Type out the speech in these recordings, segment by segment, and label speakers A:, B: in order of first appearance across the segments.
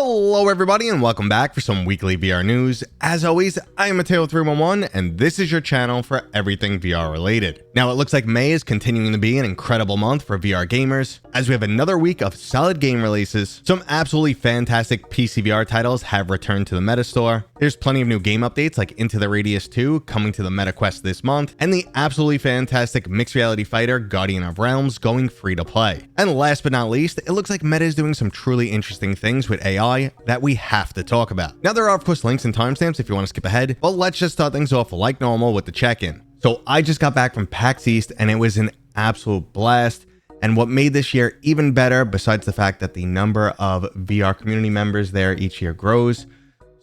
A: Hello everybody and welcome back for some weekly VR news. As always, I am Mateo311 and this is your channel for everything VR related. Now it looks like May is continuing to be an incredible month for VR gamers, as we have another week of solid game releases. Some absolutely fantastic PCVR titles have returned to the Meta Store. There's plenty of new game updates like Into the Radius 2 coming to the Meta Quest this month, and the absolutely fantastic mixed reality fighter Guardian of Realms going free to play. And last but not least, it looks like Meta is doing some truly interesting things with AI that we have to talk about. Now there are of course links and timestamps if you want to skip ahead, but let's just start things off like normal with the check-in. So I just got back from Pax East and it was an absolute blast. And what made this year even better, besides the fact that the number of VR community members there each year grows,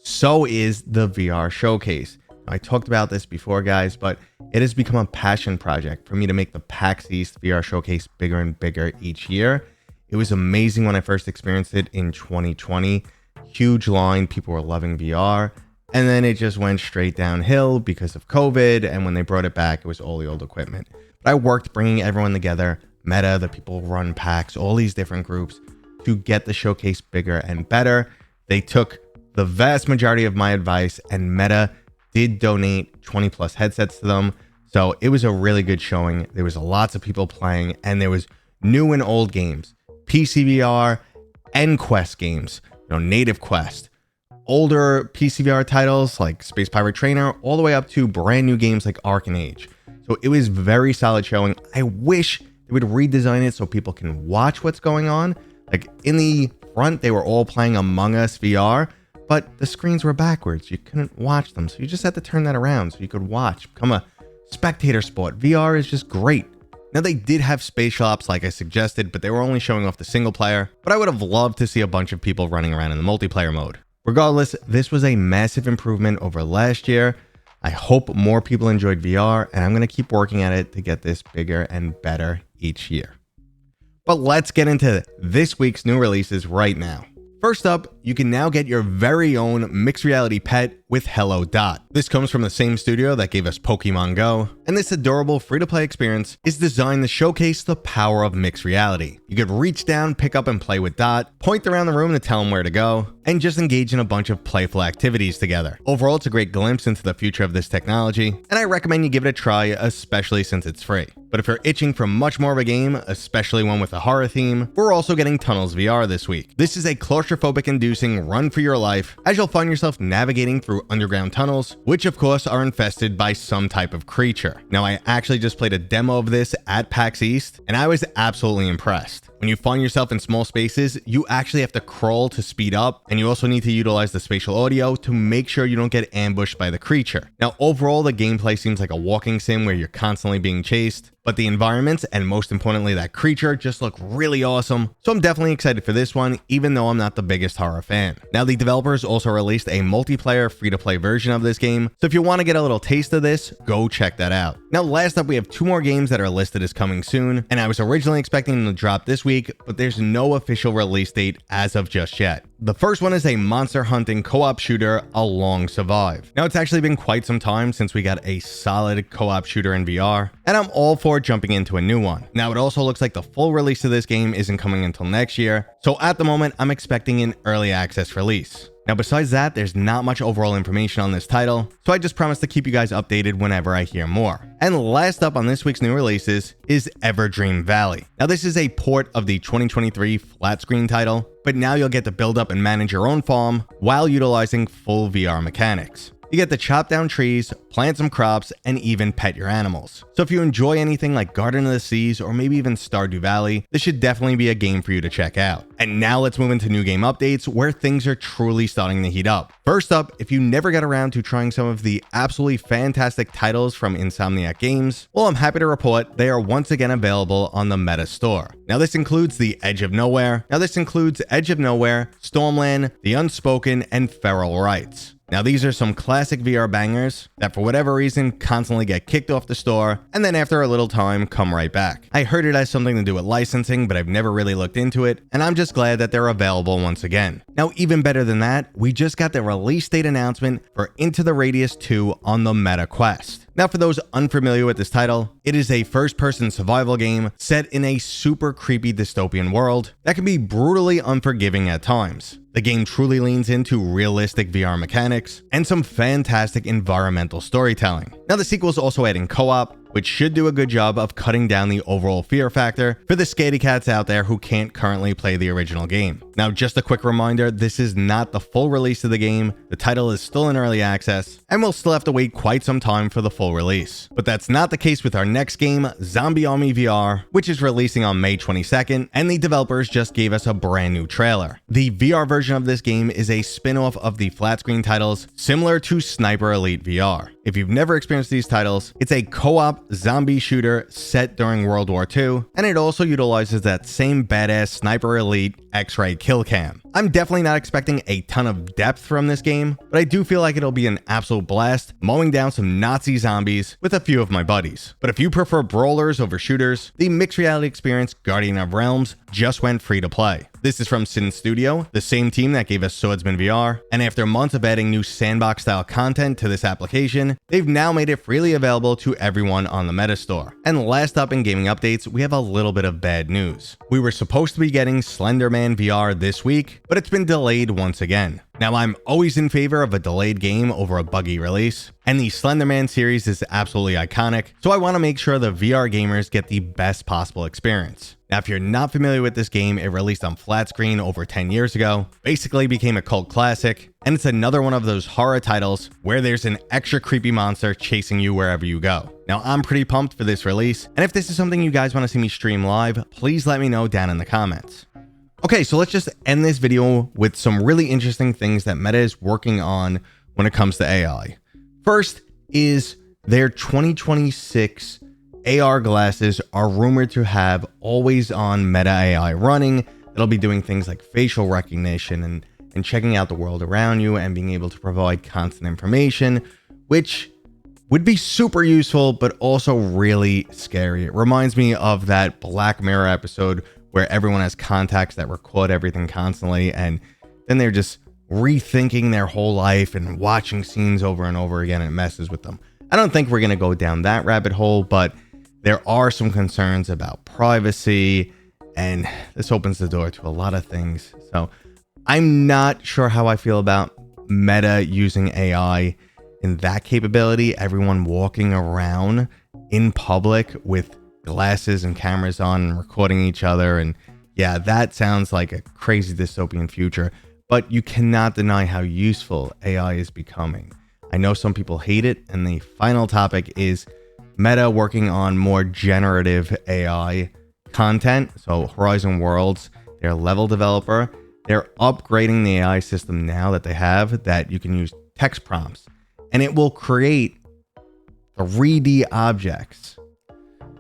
A: so is the VR showcase. Now, I talked about this before guys, but it has become a passion project for me to make the Pax East VR showcase bigger and bigger each year. It was amazing when I first experienced it in 2020. Huge line, people were loving VR. And then it just went straight downhill because of COVID. And when they brought it back, it was all the old equipment. But I worked bringing everyone together, Meta, the people who run PAX, all these different groups to get the showcase bigger and better. They took the vast majority of my advice and Meta did donate 20 plus headsets to them. So it was a really good showing. There was lots of people playing and there was new and old games. PCVR and Quest games, native Quest, older PCVR titles like Space Pirate Trainer, all the way up to brand new games like Ark and Age. So it was very solid showing. I wish they would redesign it so people can watch what's going on. Like in the front, they were all playing Among Us VR, but the screens were backwards. You couldn't watch them. So you just had to turn that around so you could watch, become a spectator sport. VR is just great. Now they did have space shops like I suggested, but they were only showing off the single player, but I would have loved to see a bunch of people running around in the multiplayer mode. Regardless, this was a massive improvement over last year. I hope more people enjoyed VR and I'm going to keep working at it to get this bigger and better each year. But let's get into this week's new releases right now. First up, you can now get your very own mixed reality pet with Hello Dot. This comes from the same studio that gave us Pokemon Go, and this adorable free-to-play experience is designed to showcase the power of mixed reality. You could reach down, pick up and play with Dot, point around the room to tell him where to go, and just engage in a bunch of playful activities together. Overall, it's a great glimpse into the future of this technology, and I recommend you give it a try, especially since it's free. But if you're itching for much more of a game, especially one with a horror theme, we're also getting Tunnels VR this week. This is a claustrophobic-inducing run for your life, as you'll find yourself navigating through underground tunnels, which of course are infested by some type of creature. Now, I actually just played a demo of this at PAX East, and I was absolutely impressed. When you find yourself in small spaces, you actually have to crawl to speed up, and you also need to utilize the spatial audio to make sure you don't get ambushed by the creature. Now, overall, the gameplay seems like a walking sim where you're constantly being chased, but the environments and most importantly that creature just look really awesome. So I'm definitely excited for this one, even though I'm not the biggest horror fan. Now the developers also released a multiplayer free-to-play version of this game, so if you want to get a little taste of this, go check that out. Now last up, we have two more games that are listed as coming soon, and I was originally expecting them to drop this week, but there's no official release date as of just yet. The first one is a monster hunting co-op shooter, A Long Survive. Now it's actually been quite some time since we got a solid co-op shooter in VR, and I'm all for jumping into a new one. Now it also looks like the full release of this game isn't coming until next year, so at the moment I'm expecting an early access release. Now besides that, there's not much overall information on this title, so I just promise to keep you guys updated whenever I hear more. And last up on this week's new releases is Everdream Valley. Now this is a port of the 2023 flat screen title, but now you'll get to build up and manage your own farm while utilizing full VR mechanics. You get to chop down trees, plant some crops, and even pet your animals. So if you enjoy anything like Garden of the Seas or maybe even Stardew Valley, this should definitely be a game for you to check out. And now let's move into new game updates where things are truly starting to heat up. First up, if you never got around to trying some of the absolutely fantastic titles from Insomniac Games, well, I'm happy to report they are once again available on the Meta Store. Now this includes The Edge of Nowhere, Stormland, The Unspoken, and Feral Rights. Now these are some classic VR bangers that for whatever reason constantly get kicked off the store and then after a little time come right back. I heard it has something to do with licensing, but I've never really looked into it, and I'm just glad that they're available once again. Now even better than that, we just got the release date announcement for Into the Radius 2 on the Meta Quest. Now for those unfamiliar with this title, it is a first-person survival game set in a super creepy dystopian world that can be brutally unforgiving at times. The The game truly leans into realistic VR mechanics and some fantastic environmental storytelling. Now, the sequel is also adding co-op, which should do a good job of cutting down the overall fear factor for the scaredy cats out there who can't currently play the original game. Now, just a quick reminder, this is not the full release of the game. The title is still in early access, and we'll still have to wait quite some time for the full release. But that's not the case with our next game, Zombie Army VR, which is releasing on May 22nd, and the developers just gave us a brand new trailer. The VR version of this game is a spin-off of the flat screen titles, similar to Sniper Elite VR. If you've never experienced these titles, it's a co-op zombie shooter set during World War II, and it also utilizes that same badass Sniper Elite X-ray kill cam. I'm definitely not expecting a ton of depth from this game, but I do feel like it'll be an absolute blast mowing down some Nazi zombies with a few of my buddies. But if you prefer brawlers over shooters, the mixed reality experience Guardian of Realms just went free to play. This is from Sin Studio, the same team that gave us Swordsman VR, and after months of adding new sandbox style content to this application, they've now made it freely available to everyone on the Meta Store. And last up in gaming updates, we have a little bit of bad news. We were supposed to be getting Slender VR this week, but it's been delayed once again. Now, I'm always in favor of a delayed game over a buggy release, and the Slender Man series is absolutely iconic, so I want to make sure the VR gamers get the best possible experience. Now, if you're not familiar with this game, it released on flat screen over 10 years ago, basically became a cult classic, and it's another one of those horror titles where there's an extra creepy monster chasing you wherever you go. Now, I'm pretty pumped for this release, and if this is something you guys want to see me stream live, please let me know down in the comments. Okay, so let's just end this video with some really interesting things that Meta is working on when it comes to AI. First is their 2026 AR glasses are rumored to have always on Meta AI running. That'll be doing things like facial recognition and checking out the world around you and being able to provide constant information, which would be super useful, but also really scary. It reminds me of that Black Mirror episode where everyone has contacts that record everything constantly, and then they're just rethinking their whole life and watching scenes over and over again, and it messes with them. I don't think we're going to go down that rabbit hole, but there are some concerns about privacy, and this opens the door to a lot of things. So I'm not sure how I feel about Meta using AI in that capability, everyone walking around in public with glasses and cameras on and recording each other. And yeah, that sounds like a crazy dystopian future, but you cannot deny how useful AI is becoming. I know some people hate it, and the final topic is Meta working on more generative AI content. So Horizon Worlds, their level developer, they're upgrading the AI system now that they have that you can use text prompts, and it will create 3D objects.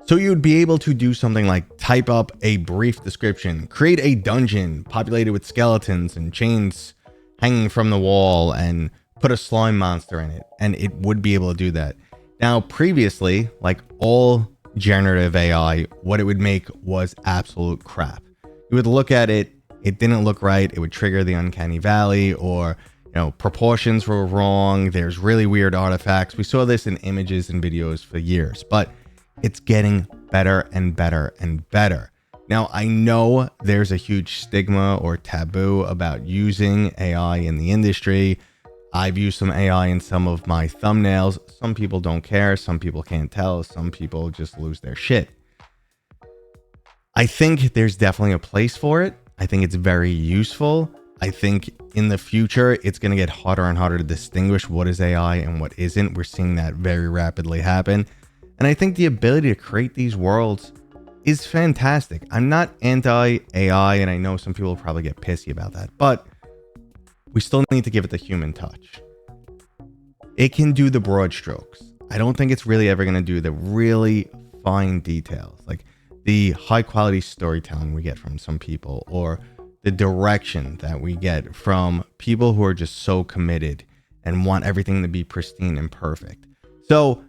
A: So you'd be able to do something like type up a brief description, create a dungeon populated with skeletons and chains hanging from the wall, and put a slime monster in it, and it would be able to do that. Now, previously, like all generative AI, what it would make was absolute crap. You would look at it, it didn't look right, it would trigger the uncanny valley, or proportions were wrong, there's really weird artifacts. We saw this in images and videos for years, but it's getting better and better and better. Now, I know there's a huge stigma or taboo about using AI in the industry. I've used some AI in some of my thumbnails. Some people don't care. Some people can't tell. Some people just lose their shit. I think there's definitely a place for it. I think it's very useful. I think in the future, it's going to get harder and harder to distinguish what is AI and what isn't. We're seeing that very rapidly happen. And I think the ability to create these worlds is fantastic. I'm not anti-AI, and I know some people probably get pissy about that, but we still need to give it the human touch. It can do the broad strokes. I don't think it's really ever going to do the really fine details, like the high quality storytelling we get from some people, or the direction that we get from people who are just so committed and want everything to be pristine and perfect. So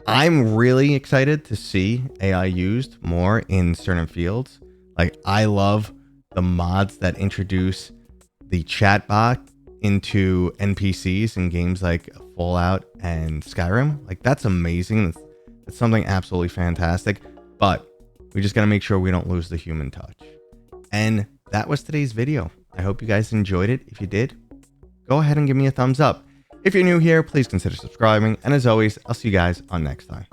A: I'm really excited to see AI used more in certain fields. Like, I love the mods that introduce the chatbot into NPCs in games like Fallout and Skyrim. Like, that's amazing. That's something absolutely fantastic. But we just got to make sure we don't lose the human touch. And that was today's video. I hope you guys enjoyed it. If you did, go ahead and give me a thumbs up. If you're new here, please consider subscribing. And as always, I'll see you guys on next time.